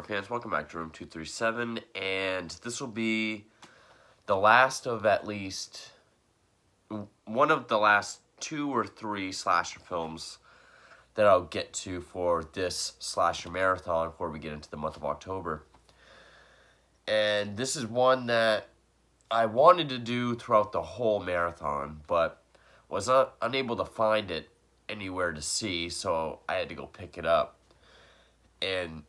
fans? Welcome back to Room 237, and this will be the last of at least one of the last 2 or 3 slasher films that I'll get to for this slasher marathon before we get into the month of October. And this is one that I wanted to do throughout the whole marathon, but was unable to find it anywhere to see, so I had to go pick it up. And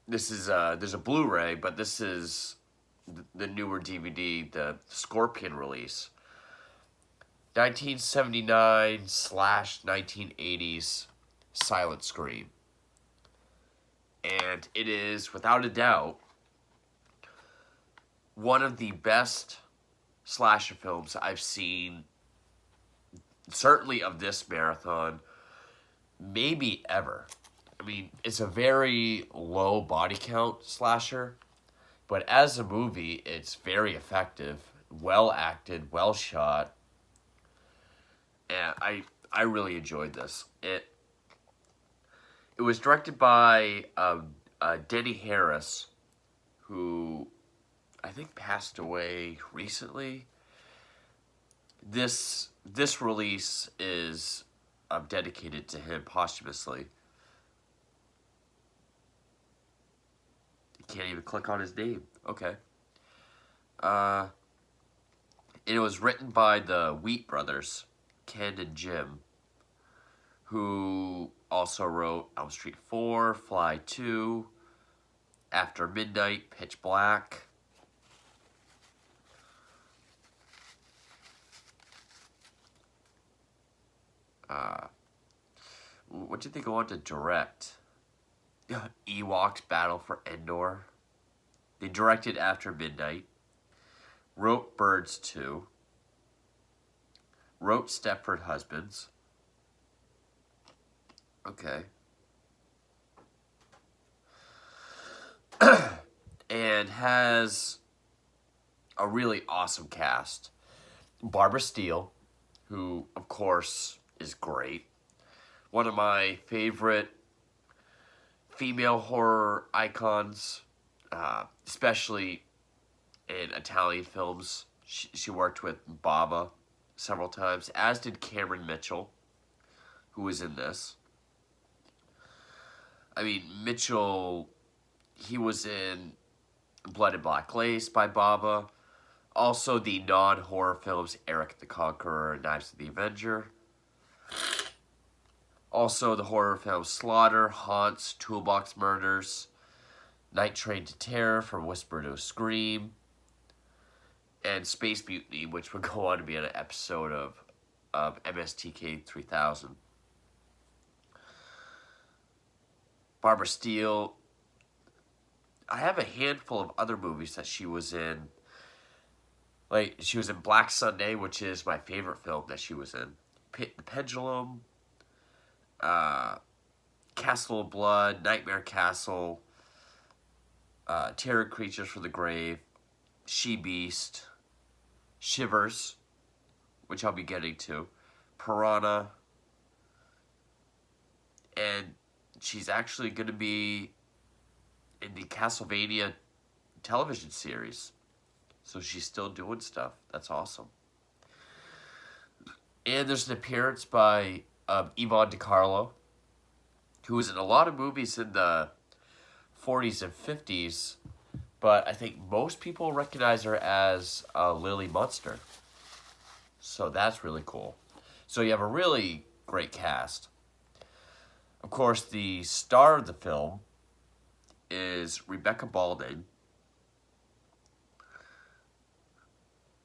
this is there's a Blu-ray, but this is the newer DVD, the Scorpion release, 1979/1980s Silent Scream, and it is without a doubt one of the best slasher films I've seen, certainly of this marathon, maybe ever. I mean, it's a very low body count slasher, but as a movie, it's very effective, well acted, well shot, and I really enjoyed this. It was directed by Denny Harris, who I think passed away recently. This release is dedicated to him posthumously. Can't even click on his name. Okay. It was written by the Wheat brothers, Ken and Jim, who also wrote Elm St. 4, Fly 2, After Midnight, Pitch Black. What did they go on to direct? Ewoks Battle for Endor. They directed After Midnight. Wrote Birds 2. Wrote Stepford Husbands. Okay. And has a really awesome cast. Barbara Steele, who, of course, is great. One of my favorite female horror icons, especially in Italian films. She worked with Bava several times, as did Cameron Mitchell, who was in this. I mean, Mitchell, he was in Blood and Black Lace by Bava. Also the non-horror films Eric the Conqueror and Knives of the Avenger. Also the horror films Slaughter, Haunts, Toolbox Murders, Night Train to Terror, From Whisper to Scream, and Space Mutiny, which would go on to be an episode of MSTK 3000. Barbara Steele, I have a handful of other movies that she was in. Like, she was in Black Sunday, which is my favorite film that she was in. The Pendulum, Castle of Blood, Nightmare Castle, Terror Creatures from the Grave, She Beast, Shivers, which I'll be getting to, Piranha, and she's actually going to be in the Castlevania television series. So she's still doing stuff. That's awesome. And there's an appearance by Yvonne DiCarlo, who was in a lot of movies in the 40s and 50s, but I think most people recognize her as Lily Munster. So that's really cool. So you have a really great cast. Of course, the star of the film is Rebecca Balding,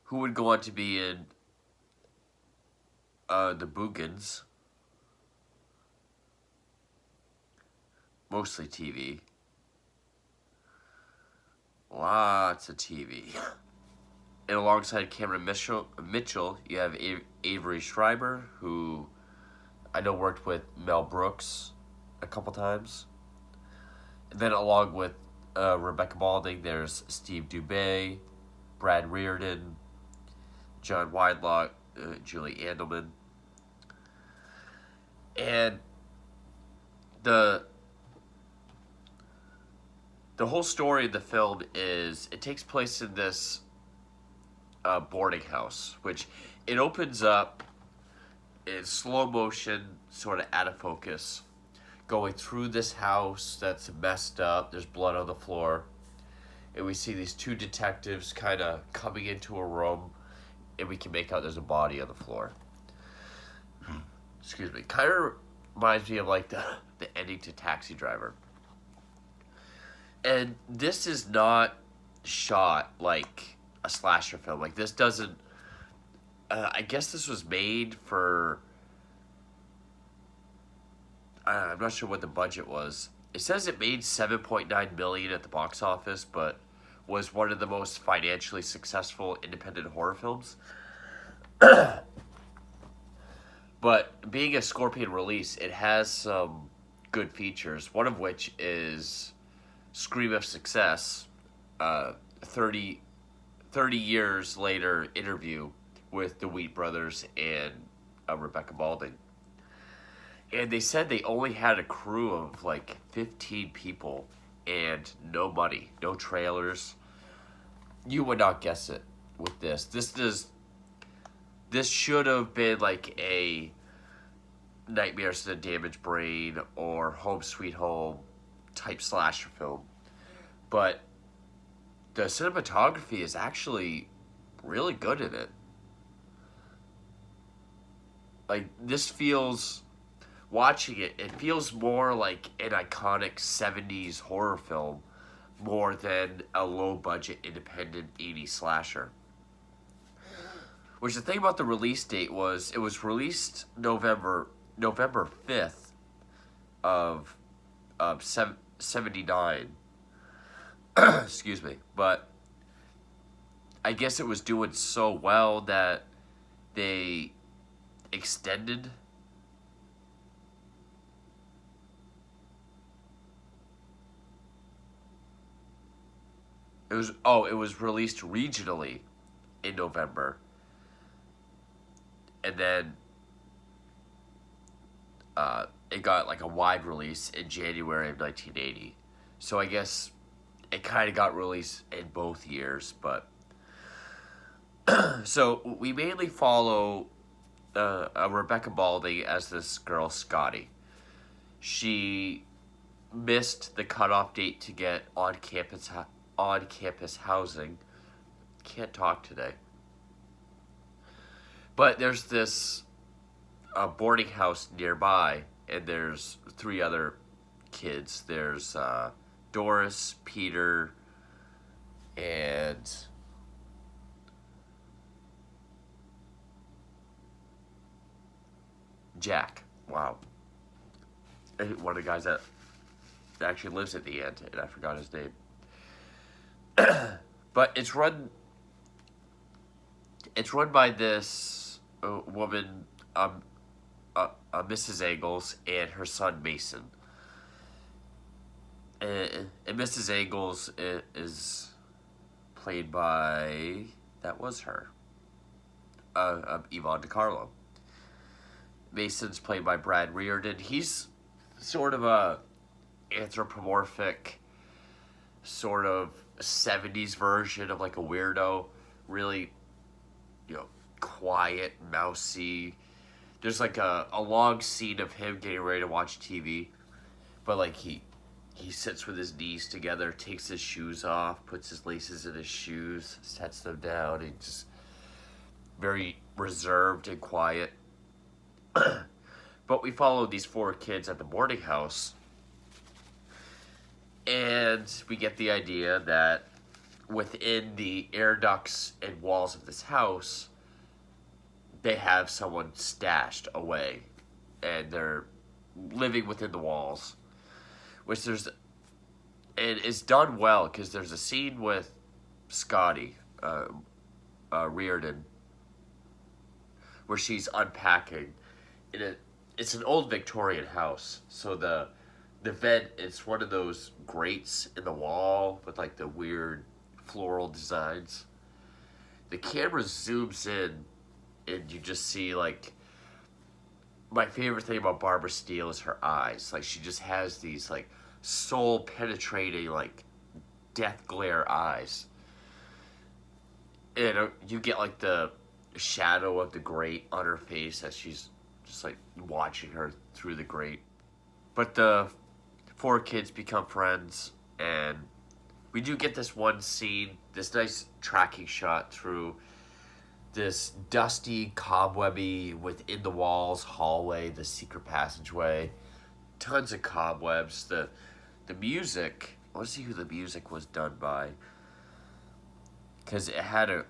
who would go on to be in The Boogans, mostly TV. Lots of TV. And alongside Cameron Mitchell, you have Avery Schrieber, who I know worked with Mel Brooks a couple times. And then along with Rebecca Balding, there's Steve Doubet, Brad Reardon, John Widelock, Juli Andelman. And the the whole story of the film is it takes place in this boarding house, which it opens up in slow motion, sort of out of focus, going through this house that's messed up. There's blood on the floor. And we see these two detectives kind of coming into a room, and we can make out there's a body on the floor. Excuse me. Kind of reminds me of like the ending to Taxi Driver. And this is not shot like a slasher film. Like this doesn't. I guess this was made for. I'm not sure what the budget was. It says it made $7.9 million at the box office, but was one of the most financially successful independent horror films. But being a Scorpion release, it has some good features. One of which is Scream of Success, 30 years later interview with the Wheat Brothers and Rebecca Balding. And they said they only had a crew of like 15 people and no money, no trailers. You would not guess it with this. This should have been like a Nightmares of the Damaged Brain or Home Sweet Home type slasher film. But the cinematography is actually really good in it. Like, this feels, watching it, it feels more like an iconic 70s horror film more than a low-budget independent 80s slasher. Which the thing about the release date was, it was released November 5th of 79. Excuse me. But I guess it was doing so well that they extended it was released regionally in November. And then it got like a wide release in January of 1980. So I guess it kind of got released in both years, but so we mainly follow Rebecca Balding as this girl Scotty. She missed the cutoff date to get on-campus housing. Can't talk today. But there's this boarding house nearby, and there's 3 other kids. There's Doris, Peter, and Jack. Wow. And one of the guys that actually lives at the end, and I forgot his name. But it's run by this woman, Mrs. Engels, and her son Mason. And Mrs. Engels is played by, that was her, Yvonne DiCarlo. Mason's played by Brad Reardon. He's sort of a anthropomorphic, sort of 70s version of like a weirdo. Really, quiet, mousy. There's like a long scene of him getting ready to watch TV. But like he sits with his knees together, takes his shoes off, puts his laces in his shoes, sets them down, and just very reserved and quiet. But we follow these 4 kids at the boarding house, and we get the idea that within the air ducts and walls of this house, they have someone stashed away, and they're living within the walls. Which and it's done well, because there's a scene with Scotty, Reardon, where she's unpacking. It's an old Victorian house, so the vent, it's one of those grates in the wall with like the weird floral designs. The camera zooms in, and you just see like, my favorite thing about Barbara Steele is her eyes. Like, she just has these like soul penetrating, like death glare eyes. And you get like the shadow of the grate on her face as she's just like watching her through the grate. But the four kids become friends, and we do get this one scene, this nice tracking shot through this dusty, cobwebby, within the walls hallway, the secret passageway. Tons of cobwebs. The music, I want to see who the music was done by. Because it had a...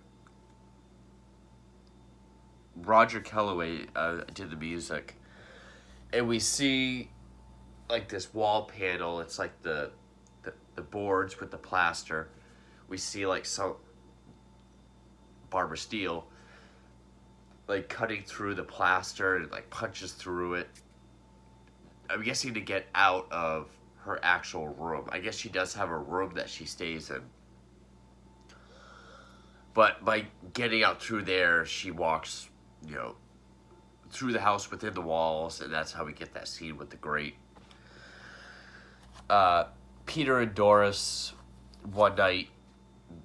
Roger Kellaway did the music. And we see like this wall panel. It's like the boards with the plaster. We see like some Barbara Steele like cutting through the plaster and like punches through it. I'm guessing to get out of her actual room. I guess she does have a room that she stays in. But by getting out through there, she walks, through the house within the walls, and that's how we get that scene with the grate. Peter and Doris, one night,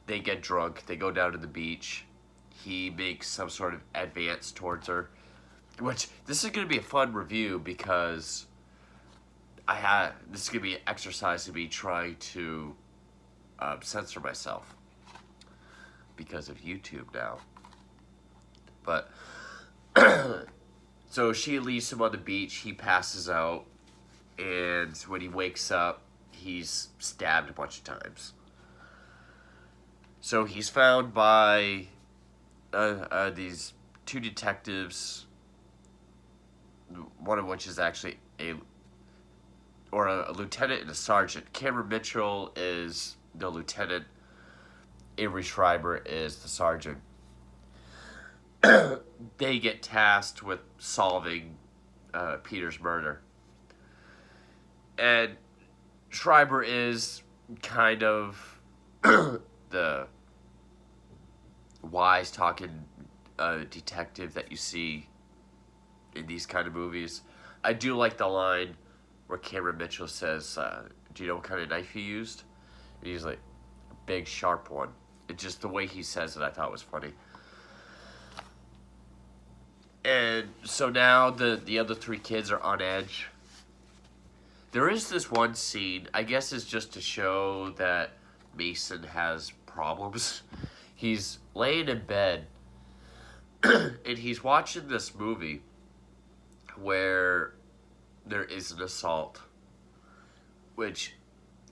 they get drunk. They go down to the beach. He makes some sort of advance towards her. Which, this is going to be a fun review because this is going to be an exercise to me trying to censor myself because of YouTube now. But, so she leaves him on the beach. He passes out. And when he wakes up, he's stabbed a bunch of times. So he's found by these two detectives, one of which is actually a lieutenant and a sergeant. Cameron Mitchell is the lieutenant. Avery Schrieber is the sergeant. They get tasked with solving Peter's murder. And Schrieber is kind of the wise-talking detective that you see in these kind of movies. I do like the line where Cameron Mitchell says, do you know what kind of knife he used? And he's like, a big, sharp one. It's just the way he says it I thought was funny. And so now the other three kids are on edge. There is this one scene, I guess it's just to show that Mason has problems. He's laying in bed, and he's watching this movie where there is an assault. And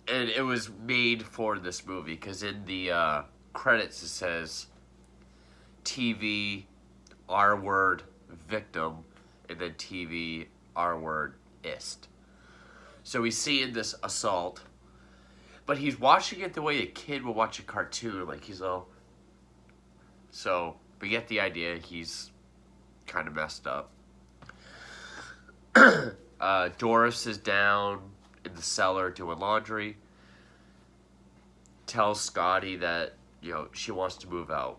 it was made for this movie, because in the credits it says TV, R-word, victim, and then TV, R-word, ist. So he's seeing this assault, but he's watching it the way a kid would watch a cartoon. Like, he's all... So, we get the idea. He's kind of messed up. Doris is down in the cellar doing laundry. Tells Scotty that, she wants to move out.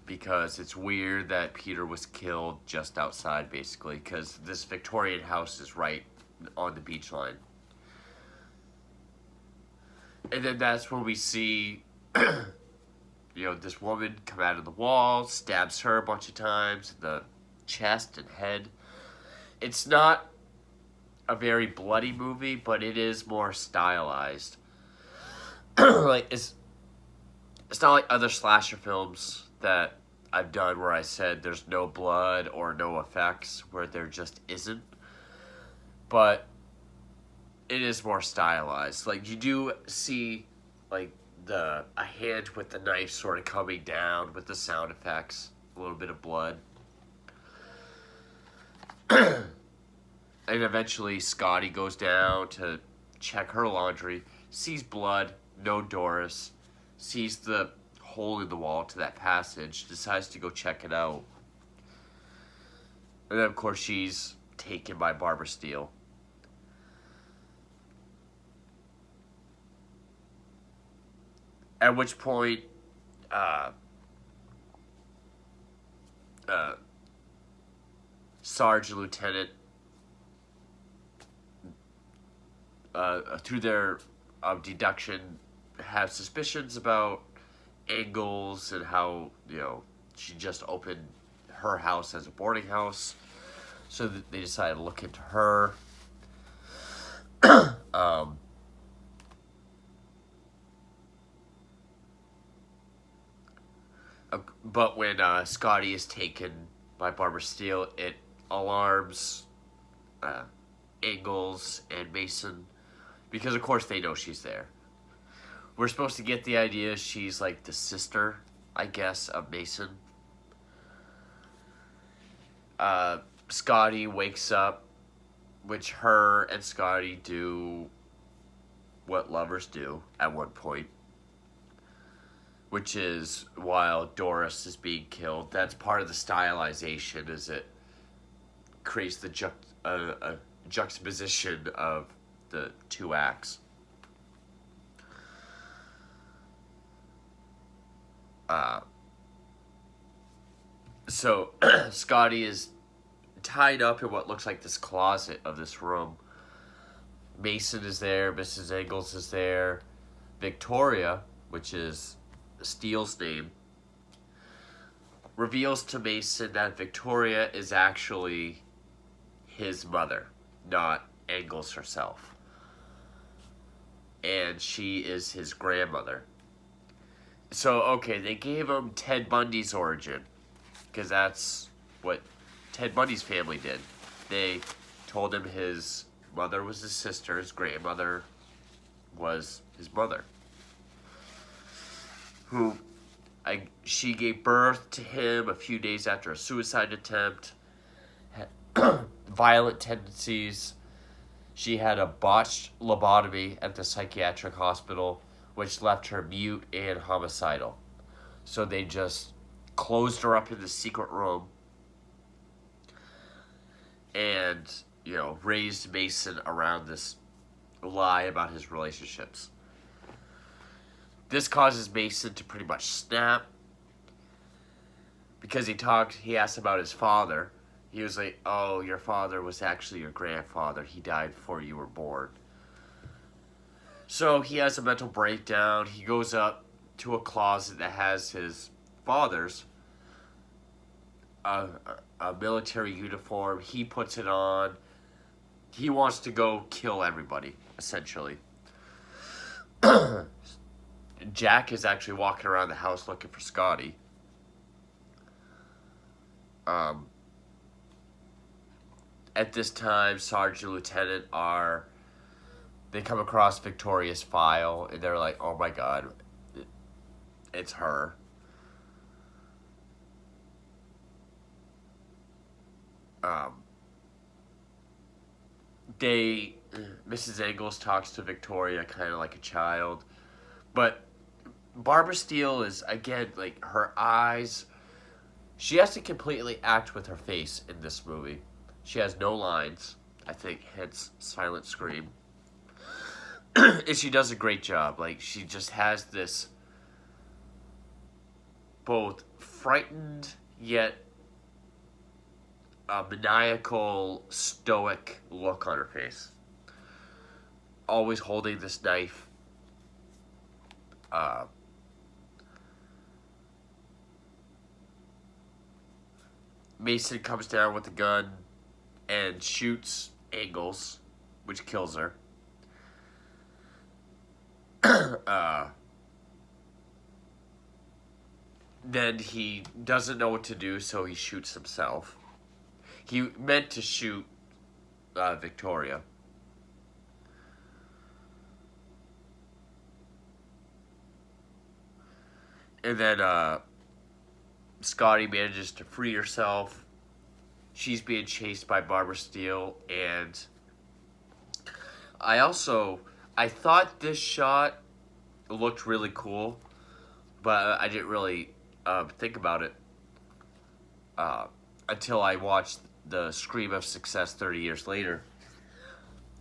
Because it's weird that Peter was killed just outside, basically. Because this Victorian house is right on the beach line. And then that's when we see, this woman come out of the wall, stabs her a bunch of times in the chest and head. It's not a very bloody movie, but it is more stylized. It's not like other slasher films that I've done where I said there's no blood or no effects, where there just isn't. But it is more stylized. Like, you do see, like, a hand with the knife sort of coming down with the sound effects. A little bit of blood. And eventually Scotty goes down to check her laundry. Sees blood, no Doris. Sees the hole in the wall to that passage. Decides to go check it out. And then, of course, she's taken by Barbara Steele. At which point, Sergeant Lieutenant, through their of deduction have suspicions about Angles and how, she just opened her house as a boarding house. So they decided to look into her. um, but when Scotty is taken by Barbara Steele, it alarms uh, Angles and Mason because, of course, they know she's there. We're supposed to get the idea she's like the sister, I guess, of Mason. Scotty wakes up, which her and Scotty do what lovers do at one point, which is while Doris is being killed. That's part of the stylization, is it creates the juxtaposition of the two acts. So Scotty is tied up in what looks like this closet of this room. Mason is there, Mrs. Angles is there, Victoria, which is Steele's name, reveals to Mason that Victoria is actually his mother, not Angles herself. And she is his grandmother. So, okay, they gave him Ted Bundy's origin, because that's what Ted Bundy's family did. They told him his mother was his sister, his grandmother was his mother, who she gave birth to him a few days after a suicide attempt, had violent tendencies. She had a botched lobotomy at the psychiatric hospital, which left her mute and homicidal. So they just closed her up in the secret room and, raised Mason around this lie about his relationships. This causes Mason to pretty much snap because he asked about his father. He was like, oh, your father was actually your grandfather. He died before you were born. So he has a mental breakdown. He goes up to a closet that has his father's a military uniform. He puts it on. He wants to go kill everybody, essentially. Jack is actually walking around the house looking for Scotty. At this time, Sergeant and Lieutenant they come across Victoria's file, and they're like, oh my god, it's her. Mrs. Angles talks to Victoria kind of like a child, but Barbara Steele is, again, like, her eyes, she has to completely act with her face in this movie. She has no lines, I think, hence silent scream. And she does a great job. Like, she just has this both frightened yet maniacal, stoic look on her face. Always holding this knife. Mason comes down with a gun and shoots Angles, which kills her. Then he doesn't know what to do, so he shoots himself. He meant to shoot Victoria. And then Scotty manages to free herself. She's being chased by Barbara Steele. And I thought this shot looked really cool, but I didn't really think about it until I watched the Scream of Success 30 years later.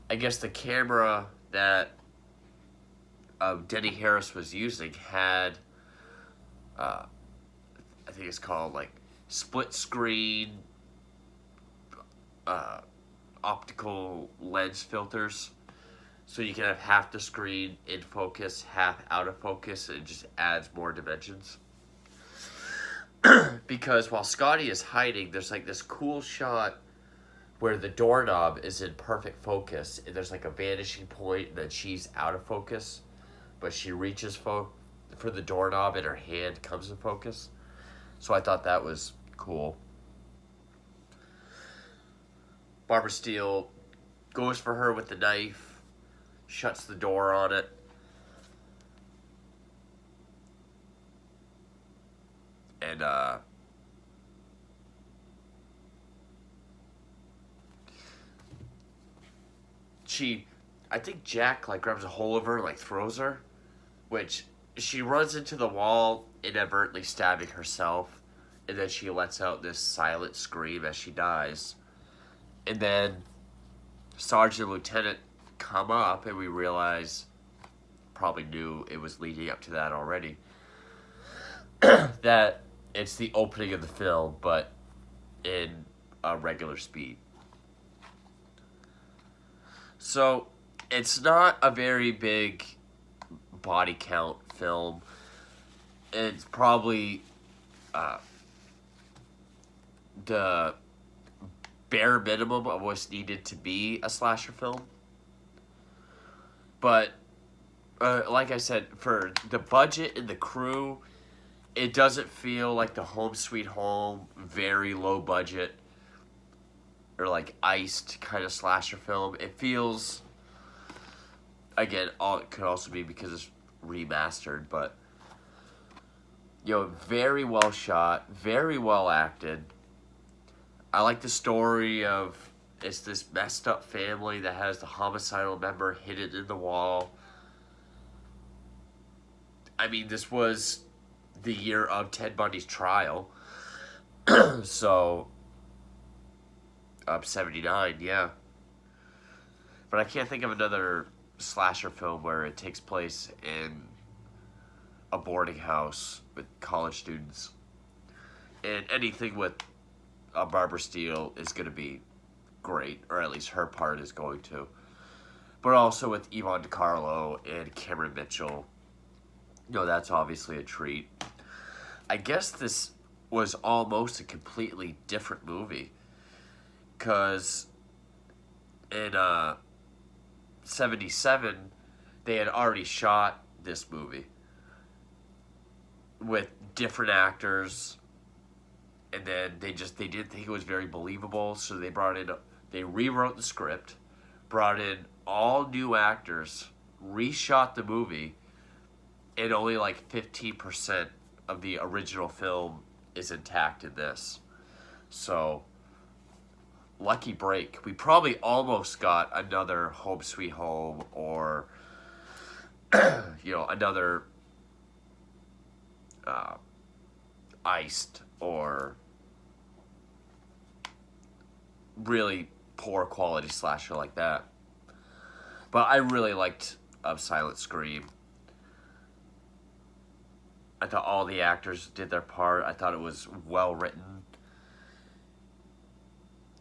I guess the camera that Denny Harris was using had, I think it's called like split screen optical lens filters. So you can have half the screen in focus, half out of focus, and it just adds more dimensions. Because while Scotty is hiding, there's like this cool shot where the doorknob is in perfect focus, and there's like a vanishing point, and then she's out of focus, but she reaches for the doorknob, and her hand comes in focus. So I thought that was cool. Barbara Steele goes for her with the knife, shuts the door on it. And I think Jack like grabs a hold of her and like throws her, which she runs into the wall, inadvertently stabbing herself, and then she lets out this silent scream as she dies. And then Sergeant and Lieutenant come up, and we realize, probably knew it was leading up to that already, that it's the opening of the film, but in a regular speed. So it's not a very big body count film. It's probably the bare minimum of what's needed to be a slasher film. But like I said, for the budget and the crew, it doesn't feel like the Home Sweet Home, very low budget, or like iced kind of slasher film. It feels, again, it could also be because it's remastered, but very well shot, very well acted. I like the story of it's this messed up family that has the homicidal member hidden in the wall. I mean, this was the year of Ted Bundy's trial. So, 79, yeah. But I can't think of another slasher film where it takes place in a boarding house with college students. And anything with Barbara Steele is going to be great, or at least her part is going to. But also with Yvonne DiCarlo and Cameron Mitchell, that's obviously a treat. I guess this was almost a completely different movie, because in 77 they had already shot this movie with different actors, and then they didn't think it was very believable, so they rewrote the script, brought in all new actors, reshot the movie, and only like 15% of the original film is intact in this. So, lucky break. We probably almost got another Home Sweet Home, or another iced or really poor quality slasher like that. But I really liked Silent Scream. I thought all the actors did their part. I thought it was well written.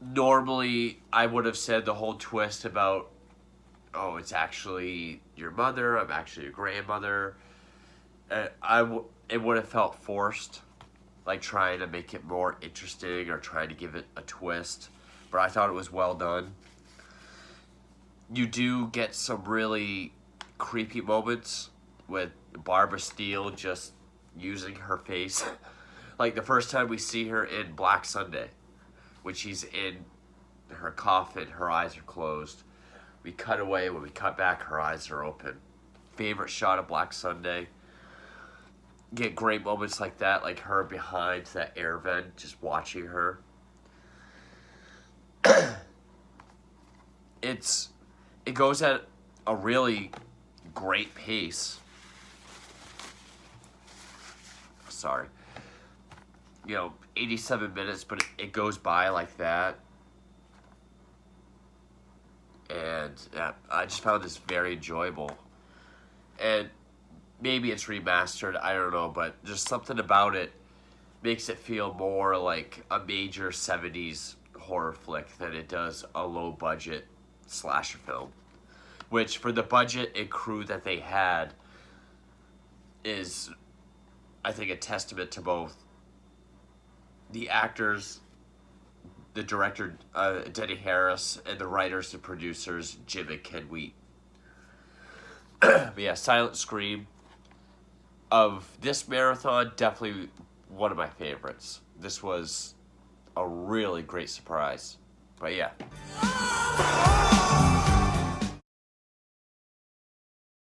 Normally, I would have said the whole twist about, it's actually your mother, I'm actually your grandmother. It would have felt forced, like trying to make it more interesting or trying to give it a twist. But I thought it was well done. You do get some really creepy moments with Barbara Steele just using her face. Like the first time we see her in Black Sunday, when she's in her coffin, her eyes are closed. We cut away, when we cut back, her eyes are open. Favorite shot of Black Sunday. Get great moments like that, like her behind that air vent, just watching her. It goes at a really great pace. Sorry. 87 minutes, but it goes by like that. And I just found this very enjoyable. And maybe it's remastered, I don't know, but just something about it makes it feel more like a major 70s horror flick than it does a low budget slasher film. which for the budget and crew that they had is, I think, a testament to both the actors, the director, Denny Harris, and the writers and producers, Jim and Ken Wheat. But yeah, Silent Scream. Of this marathon, definitely one of my favorites. This was a really great surprise. But yeah.